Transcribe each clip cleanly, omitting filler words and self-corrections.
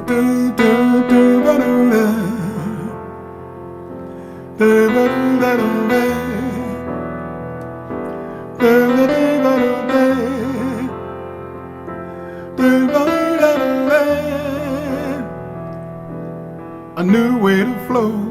A new way to flow.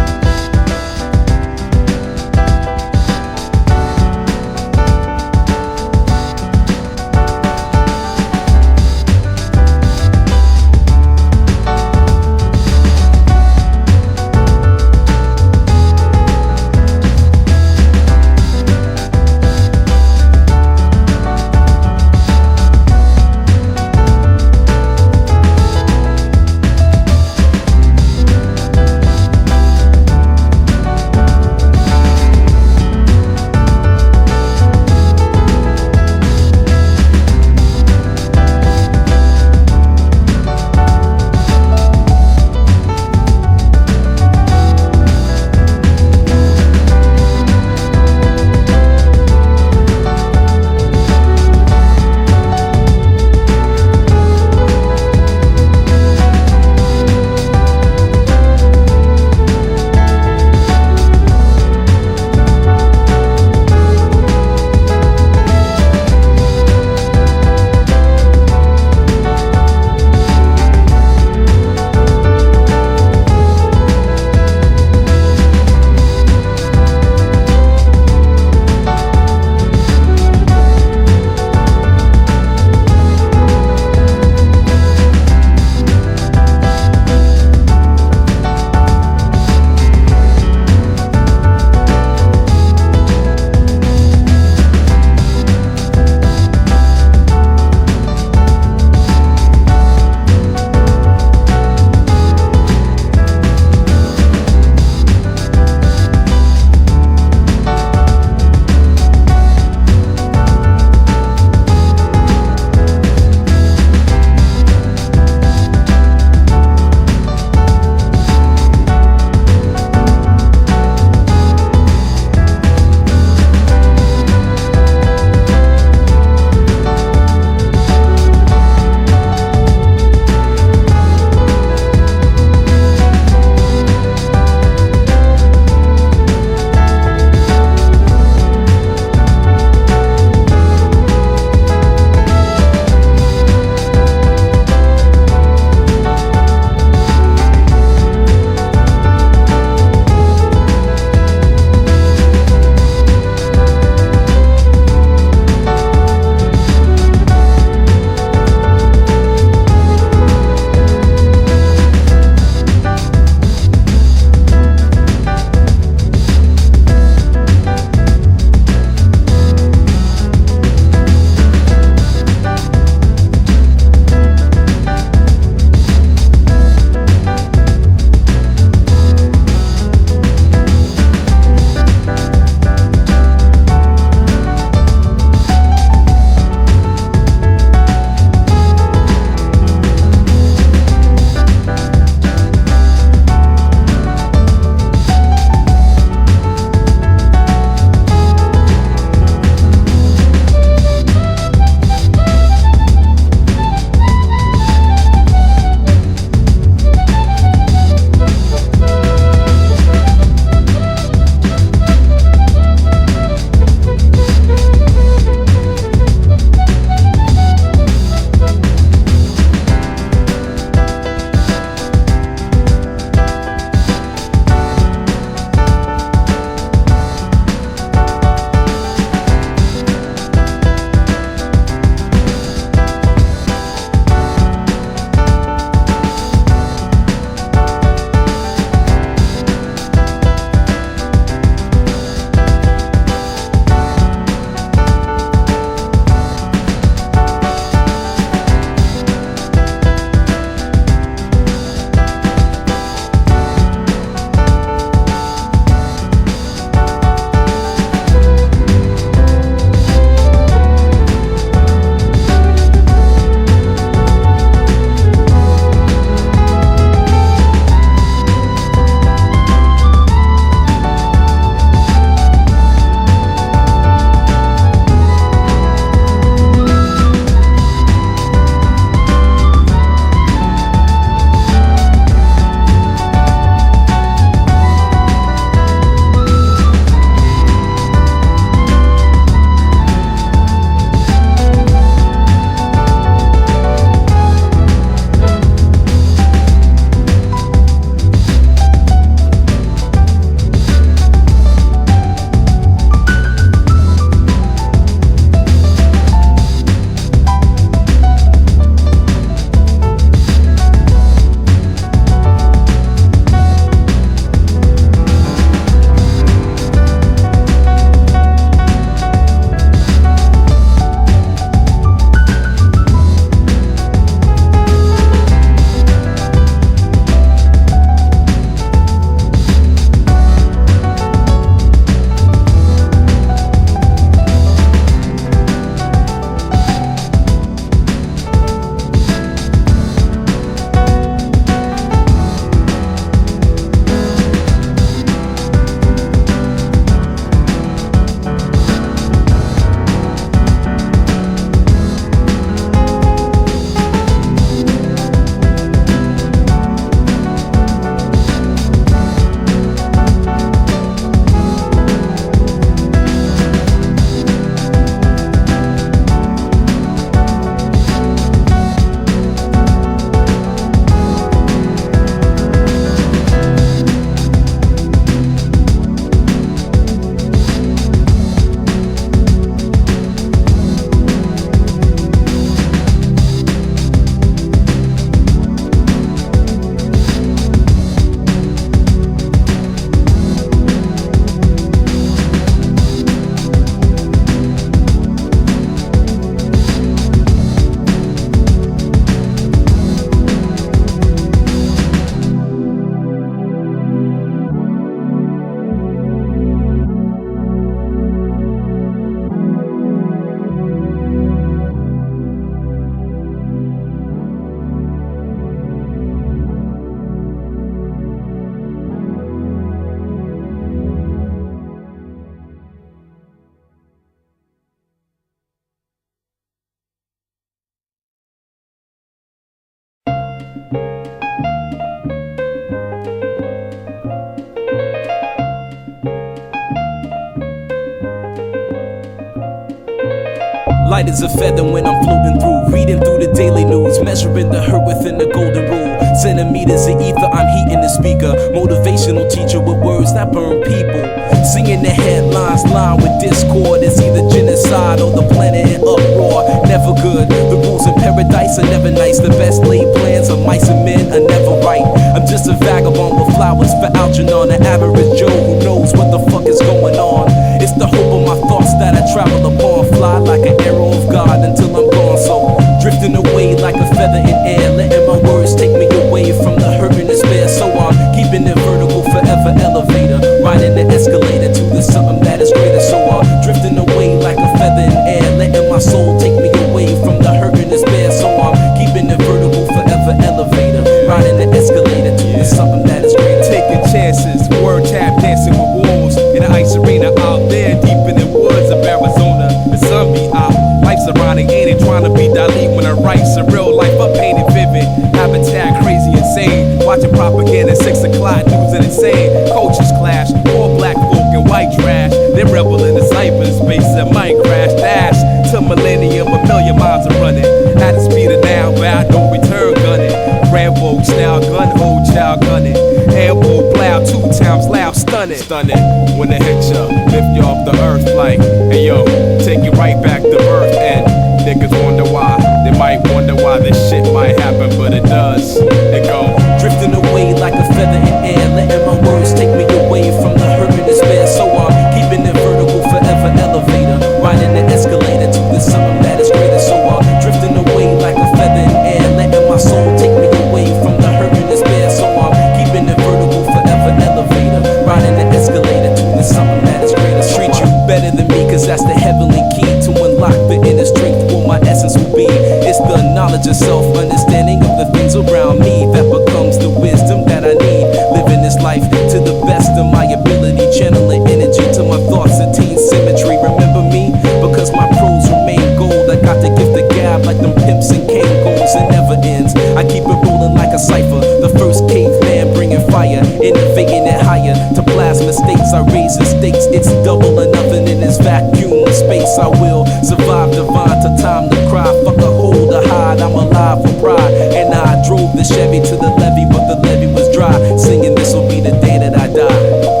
Light as a feather when I'm floating through, reading through the daily news, measuring the hurt within the golden rule. Centimeters of ether, I'm heating the speaker. Motivational teacher with words that burn people. Singing the headlines, lined with discord. It's either genocide or the planet in uproar. Never good, the rules in paradise are never nice. The best laid plans of mice and men are never right. I'm just a vagabond with flowers for Algernon, an average Joe who knows what the fuck is going on. It's the hope of my thoughts that I travel upon. Fly like an arrow of God until I'm gone. So drifting away like a feather in air, letting my words take me away from the hurt and despair. So I'm keeping it vertical, forever elevator, riding the escalator to the something that is greater. So I'm drifting away like a feather in air, letting my soul take me away from the hurt and despair. So I'm keeping it vertical, forever elevator, riding the escalator to the something that is greater. Taking chances, word tap dancing with wolves in the ice arena out there deep in the woods of Arizona. The sun be out, life's ironic, ain't it? Trying to be Dali when I write surreal life, I painted vivid. Habitat crazy, insane. Watching propaganda, 6 o'clock, news and insane. Cultures clash, poor black folk and white trash. They rebel in the cyberspace and might crash. Dash to millennium, a million miles are running. At the speed of now, bound no return gunning. Rambo style, gun hold, child gunning. Elbow plow, 2 times loud, stunning. Stunning, when it hit ya, lift you off the earth like, hey yo, take you right back to earth. And niggas wonder why, they might wonder why this shit might happen, but it does. It go drifting away like a feather in air, letting my words take me away from the hurt and despair. So I'm keeping it vertical, forever elevator, riding the escalator to the something that is greater. So I'm drifting away like a feather in air, letting my soul take me away from the hurt and despair. So I'm keeping it vertical, forever elevator, riding the escalator to the something that is greater. Treat you better than me, cause that's the heavenly key to unlock the inner strength. What my essence will be, it's the knowledge of self, understanding of the things around me that becomes the wisdom that I need. Living this life to the best of my ability, channeling energy to my thoughts, attain symmetry. Remember me, because my prose remain gold. I got the gift of gab like them pimps and cane goals. It never ends, I keep it rolling like a cipher. The first caveman bringing fire, innovating it higher. To plasma states, I raise the stakes. It's double or nothing in this vacuum of space. I will survive divine to time to cry. Fuck a hold or hide, I'm alive for pride. And I drove the Chevy to the levee, but the levee was dry. Singing this will be the day that I die.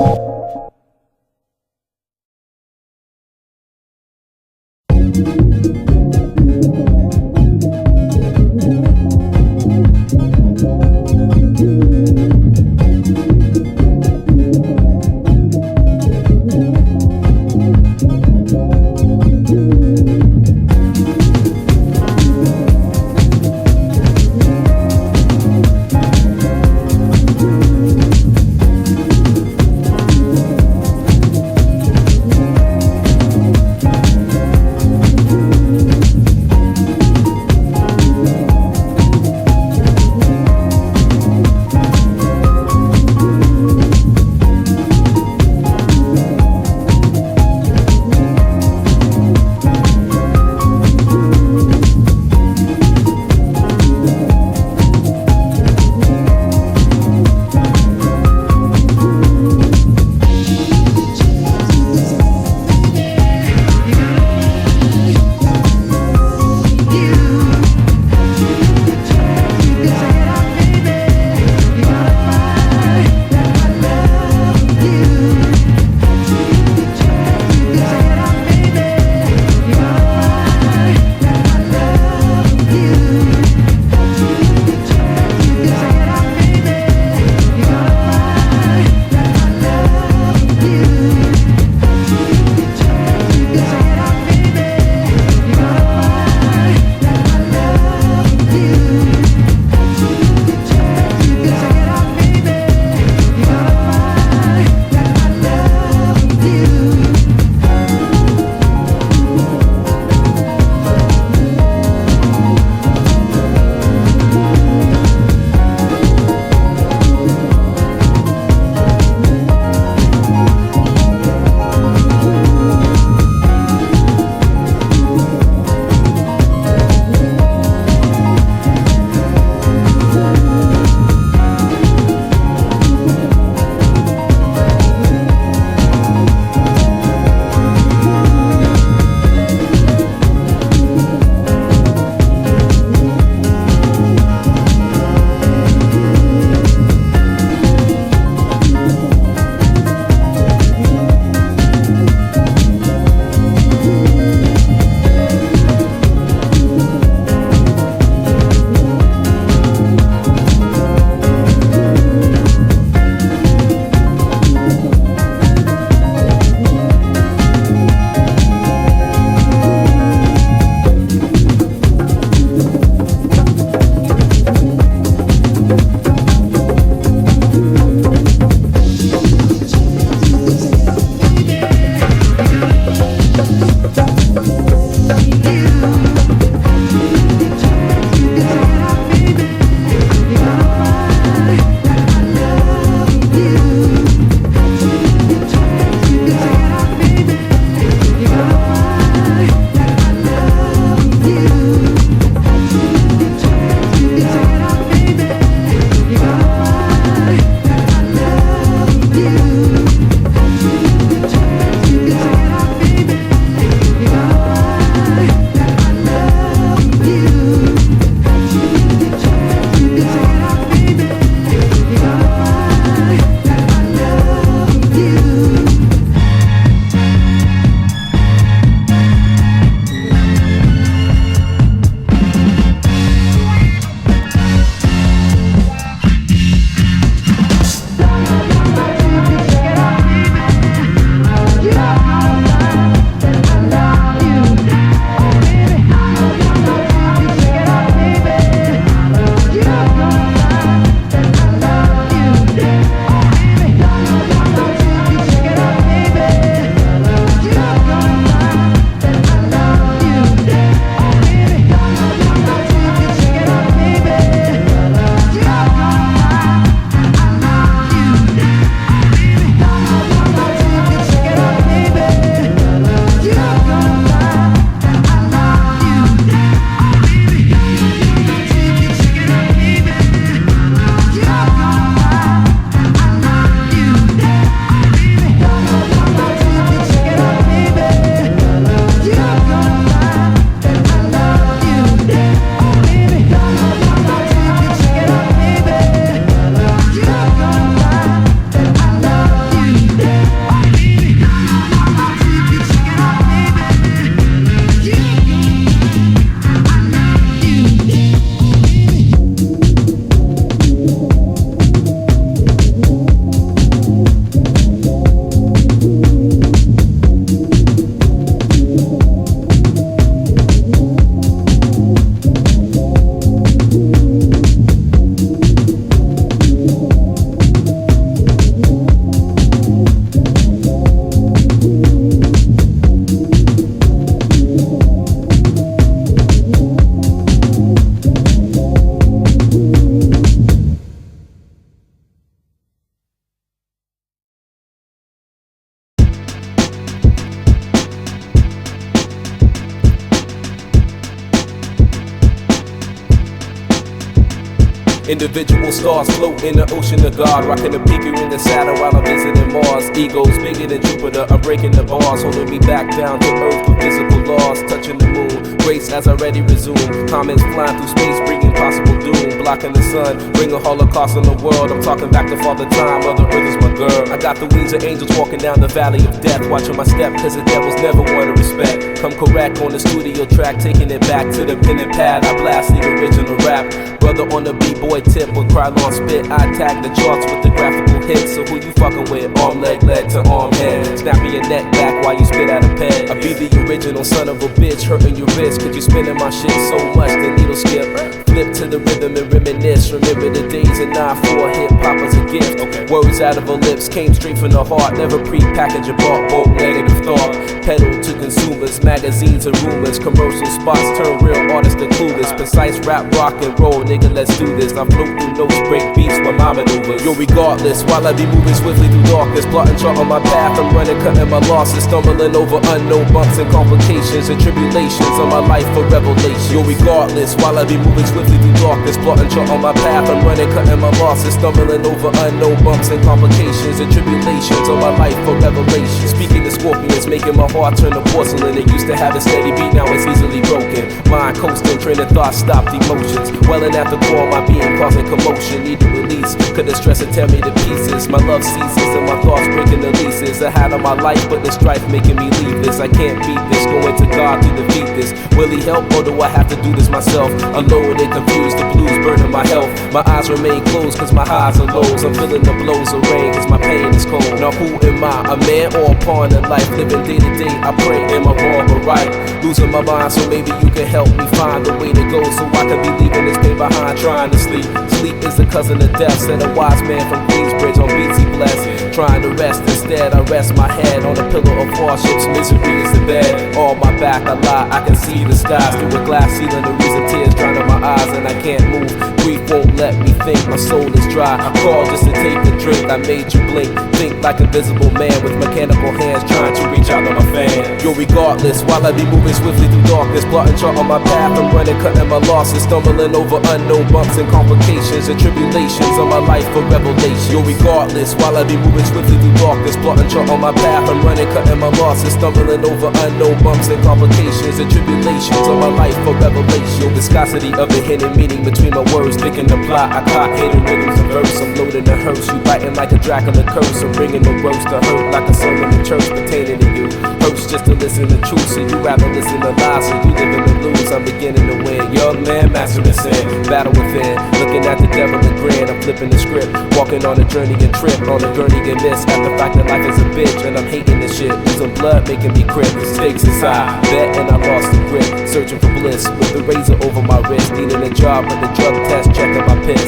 Individual stars float in the ocean of God, rocking the beaker in the Saturn while I'm visiting Mars. Egos bigger than Jupiter, I'm breaking the bars, holding me back down to earth with physical laws, touching the moon. Grace as I ready resume, comments flying through space, bringing possible doom, blocking the sun, bring a holocaust on the world. I'm talking back to Father Time, Mother Earth is my girl. I got the wings of angels walking down the valley of death, watching my step, cause the devils never want to respect. Come correct on the studio track, taking it back to the pen and pad. I blast the original rap. Brother on the b-boy tip with Krylon spit, I tag the charts with the graphical hits. So who you fucking with? Arm, leg to arm, head. Snapping your neck back while you spit out a pen. I be the original son of a bitch, hurting your wrist, cause you spinning my shit so much the needle skip. Flip to the rhythm and reminisce. Remember the days in 9-4, hip-hop was a gift. Words out of her lips came straight from the heart. Never pre-packaged or bought, both negative thought. Pedal to consumers, magazines and rumors. Commercial spots turn real artists to clueless. Precise rap, rock and roll, nigga, let's do this. I float through notes, break beats while my maneuvers. Yo, regardless, while I be moving swiftly through darkness, plotting chart on my path, I'm running, cutting my losses, stumbling over unknown bumps and complications and tribulations on my life for revelation. Yo, regardless, while I be moving swiftly through darkness, plotting chart on my path, I'm running, cutting my losses, stumbling over unknown bumps and complications and tribulations on my life for revelation. Speaking to scorpions, making my heart turn to porcelain. It used to have a steady beat, now it's easily broken. Mind coasting, train of thought, stopped emotions. Welling at the core, my being causing commotion. Need to release, could the stress it tear me to pieces. My love ceases and my thoughts breaking the leases. I had on my life, but the strife making me leave this. I can't beat this, going to God to defeat this. Will he help or do I have to do this myself? Alone and confused, the blues burning my health. My eyes remain closed cause my highs are lows. I'm feeling the blows of rain cause my pain is cold. Now who am I, a man or a pawn in life? Living day to day, I pray, am I wrong or right? Losing my mind, so maybe you can help me find a way to go, so I can be leaving this pain behind, trying to sleep. Sleep is the cousin of death, said a wise man from Queensbridge on BT Bless. Trying to rest instead, I rest my head on a pillow of hardships. Misery is the bed, all my back I lie, I can see the skies through a glass ceiling. The reason tears drowning my eyes and I can't move. Grief won't let me think, my soul is dry. I called just to take a drink, I made you blink. Think like a visible man with mechanical hands trying to reach out to my fan. Yo, regardless, while I be moving swiftly through darkness, plotting chart on my path, I'm running, cutting my losses, stumbling over unknown bumps and complications and tribulations on my life for revelation. Yo, regardless, while I be moving swiftly through darkness, plotting chart on my path, I'm running, cutting my losses, stumbling over unknown bumps and complications and tribulations on my life for revelation. Yo, viscosity of the hidden meaning between my words, thinking the plot, I caught hidden rhythms and verse. I'm loading the hearse, you biting like a Dracula curse. I'm bringing the roast to hurt like a sermon in church pertaining to you. Hurts just to listen to truth, so you rather listen to lies, so you live in the lose. I'm beginning to win. Young man, mastering sin, battle within, looking at the devil and grin. I'm flipping the script, walking on a journey and trip, on a gurney and miss. At the fact that life is a bitch, and I'm hating this shit. Losing blood, making me crip. Stakes inside, bet and I lost the grip. Searching for bliss, with the razor over my wrist. Needing a job, but the drug test, checking my piss.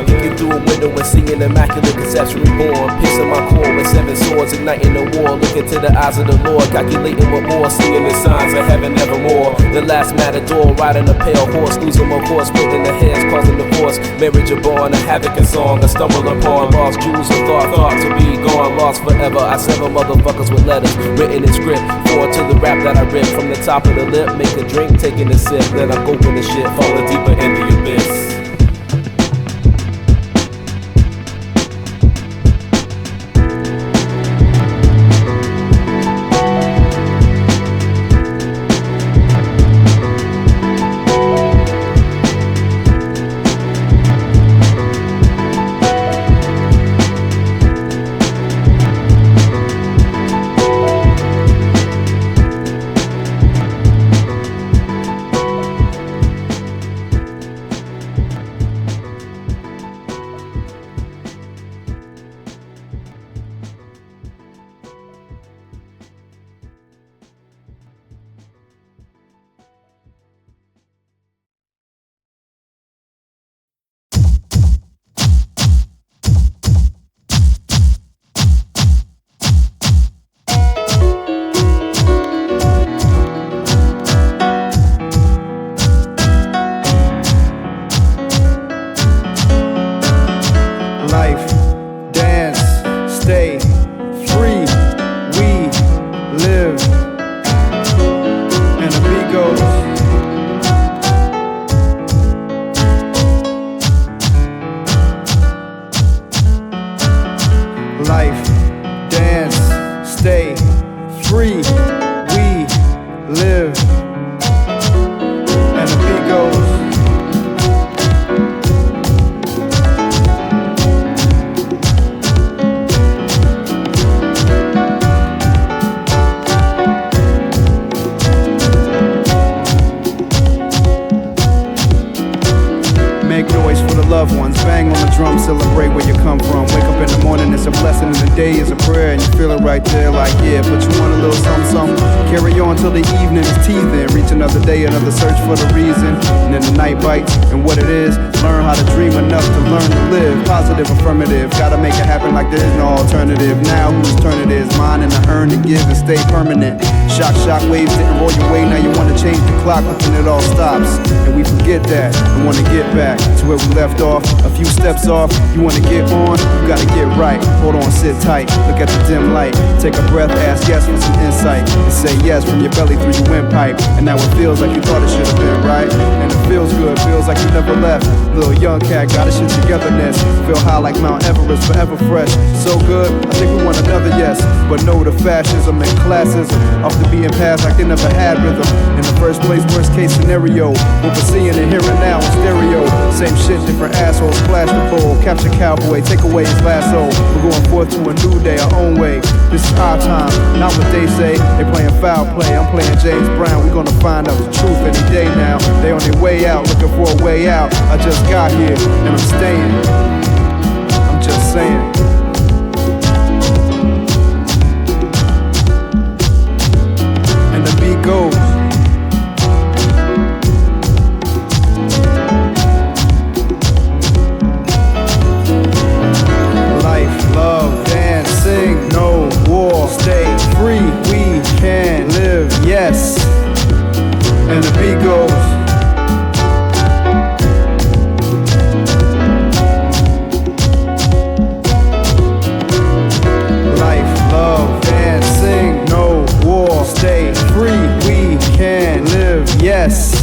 Peeking through a window and seeing immaculate conception reborn. Piercing my core with 7 swords, igniting the war. Looking to the eyes of the Lord, calculating what more. Singing the signs of heaven evermore. The last matador, riding a pale horse. Losing my horse, splitting the heads, causing divorce. Marriage are born, a havoc and song. I stumble upon lost jewels of thought to be gone, lost forever. I sever motherfuckers with letters, written in script. Forward to the rap that I rip from the top of the lip. Make a drink, taking a sip, then I'm open the shit, falling deeper in the abyss. loved ones. Bang on the drum, celebrate where you come from. Wake up in the morning, it's a blessing, and the day is a prayer. And you feel it right there like, yeah, but you want a little something, something. Carry on till the evening is teething. Reach another day, another search for the reason. And then the night bites, and what it is, learn how to dream enough to learn to live. Positive, affirmative, gotta make it happen like there is no alternative. Now whose turn it is, mine and the earn to give and stay permanent. Shock waves didn't roll your way, now you wanna change the clock, but then it all stops. And we forget that, and wanna get back to where we left off. A few steps off, you wanna get on, you gotta get right. Hold on, sit tight, look at the dim light. Take a breath, ask yes for some insight. And say yes from your belly through your windpipe. And now it feels like you thought it should've been right. And it feels good, feels like you never left. Little young cat, got a shit togetherness. Feel high like Mount Everest, forever fresh. So good, I think we want another yes. But no to fascism and classism. Off the beaten path like they never had rhythm. In the first place, worst case scenario. What we're seeing and hearing now in stereo. Same shit, different assholes, flash the bowl. Capture cowboy, take away his lasso. We're going forth to a new day, our own way. This is our time, not what they say. They playing foul play, I'm playing James Brown. We're gonna find out the truth any day now. They on their way out, looking for a way out. I just got here, and I'm staying. I'm just saying. And the beat goes. Life, love, dance, sing, no war. Stay free, we can live, yes. And the beat goes. Life, love, dance, sing, no war. Stay free, we can live, yes.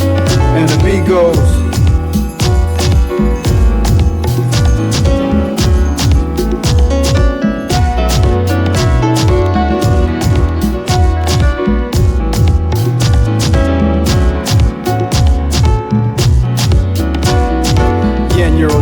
And the beat goes.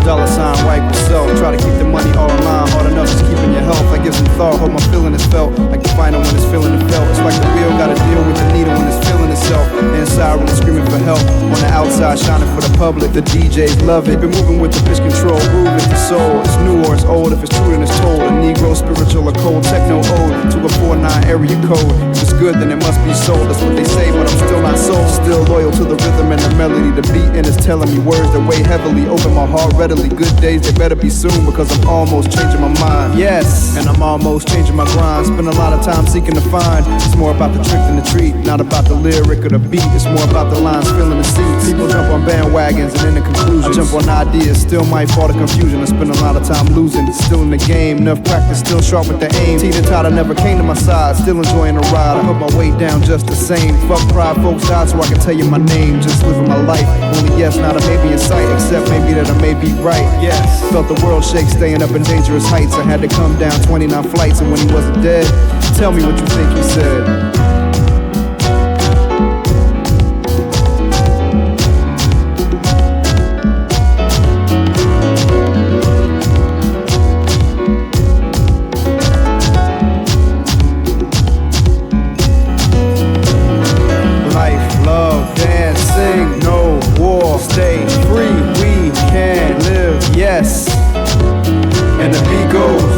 Dollar sign, right yourself. Try to keep the money all in line. Hard enough just keeping your health. I give some thought, hope my feeling is felt. Like the final when it's feeling it felt. It's like the wheel gotta deal with the needle when it's feeling itself. The inside when it's screaming for help. On the outside shining for the public. The DJs love it. Been moving with the pitch control. Groove is the soul. It's new or it's old. If it's true then it's told. A Negro, spiritual or cold. Techno ode to a 4-9 area code. If it's good then it must be sold. That's what they say, but I'm still not sold. Still loyal to the rhythm and the melody. The beat and it's telling me words that weigh heavily over my heart readily. Good days, they better be soon because I'm almost changing my mind. Yes, and I'm almost changing my grind. Spend a lot of time seeking to find. It's more about the trick than the treat. Not about the lyric or the beat. It's more about the lines filling the seats. People jump on bandwagons and in the conclusion I jump on ideas, still might fall to confusion. I spend a lot of time losing, still in the game. Enough practice, still sharp with the aim. Teeter-totter never came to my side. Still enjoying the ride. I put my weight down just the same. Fuck pride, folks died so I can tell you my name. Just living my life. Only yes, not a maybe in sight. Except maybe that I may be right. Yes. Felt the world shake, staying up in dangerous heights. I had to come down 29 flights, and when he wasn't dead, tell me what you think he said. Life, love, dance, sing, no war. Stay free, we can live, yes. And the beat goes.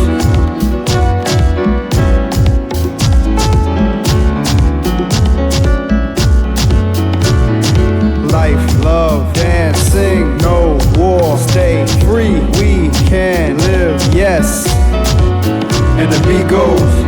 Life, love, dance, sing, no war. Stay free, we can live, yes. And the beat goes.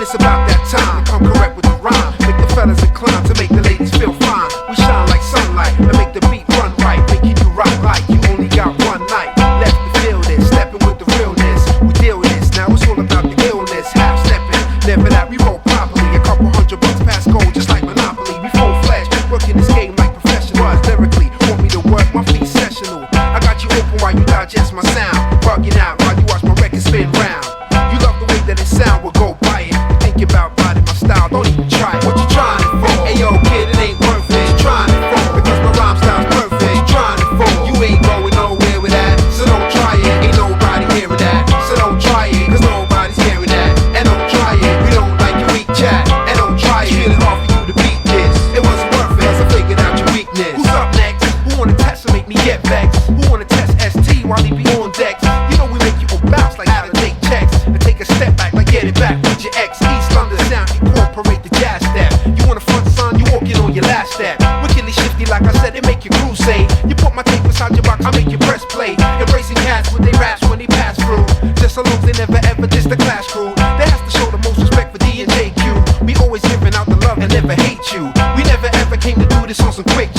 And it's about that time to come correct with the rhyme. Make the fellas inclined to make the ladies feel fine. We shine like sunlight and make the beat run right. Making you rock like you only got one night left to feel this. Stepping with the realness. We deal with this. Now it's all about the illness. Half stepping, never that we roll properly. A couple $100 past gold just like Monopoly. We full fledged, working this game like professionals. Lyrically, want me to work my feet sessional. I got you open while you digest my sound. Bugging out while you watch my record spin round. You love the way that it sound, we'll go buy it. You think about biting my style, don't even try it. What you trying it for? Hey yo kid, it ain't worth it. What you trying it for? Because my rhyme style's perfect. What you trying it for? You ain't going nowhere with that, so don't try it. Ain't nobody hearing that, so don't try it. Cause nobody's hearing that, and don't try it. We don't like your weak chat, and don't try it. Feeling hard for you to beat this. It wasn't worth it, so I figured out your weakness. Who's up next? Who wanna test and make me get vexed? Who wanna test ST while he be on decks? You know we make you go bounce like how to take checks. And take a step back like get it back with your ex. East London sound, incorporate the jazz step. You want a front son, you walking on your last step. Wickedly shifty like I said, it make your groove say. You put my tape inside your box, I make you press play. Embracing cats with they raps when they pass through. Just so long they never ever diss the class crew. They has to show the most respect for D and JQ. We always giving out the love and never hate you. We never ever came to do this on some quick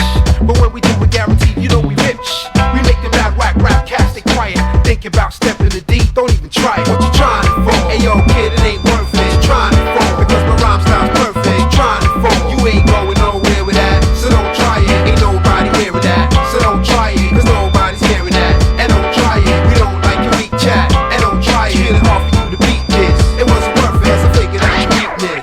but when we do it guaranteed, you know we rich. We make them loud whack rap cats, they quiet. Think about stepping the deep, don't even try it. What you trying it for? Hey yo kid, it ain't worth it. What you trying it for? Because my rhyme style's perfect. What you trying it for? You ain't going nowhere with that, so don't try it. Ain't nobody hearing that, so don't try it. Cause nobody's hearing that, and don't try it. We don't like your weak chat, and don't try it. Feeling hard for you to beat this. It wasn't worth it, so I figured out your weakness.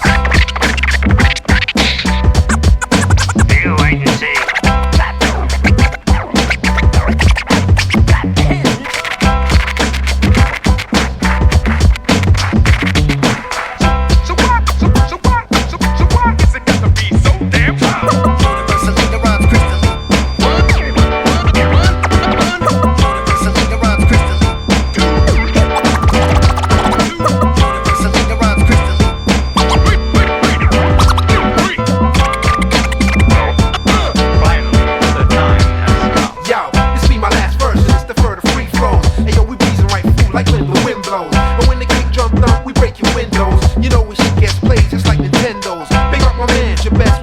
Like when the wind blows, and when the kick drum thump, we break your windows. You know when shit gets played just like Nintendos. Big up my man, your best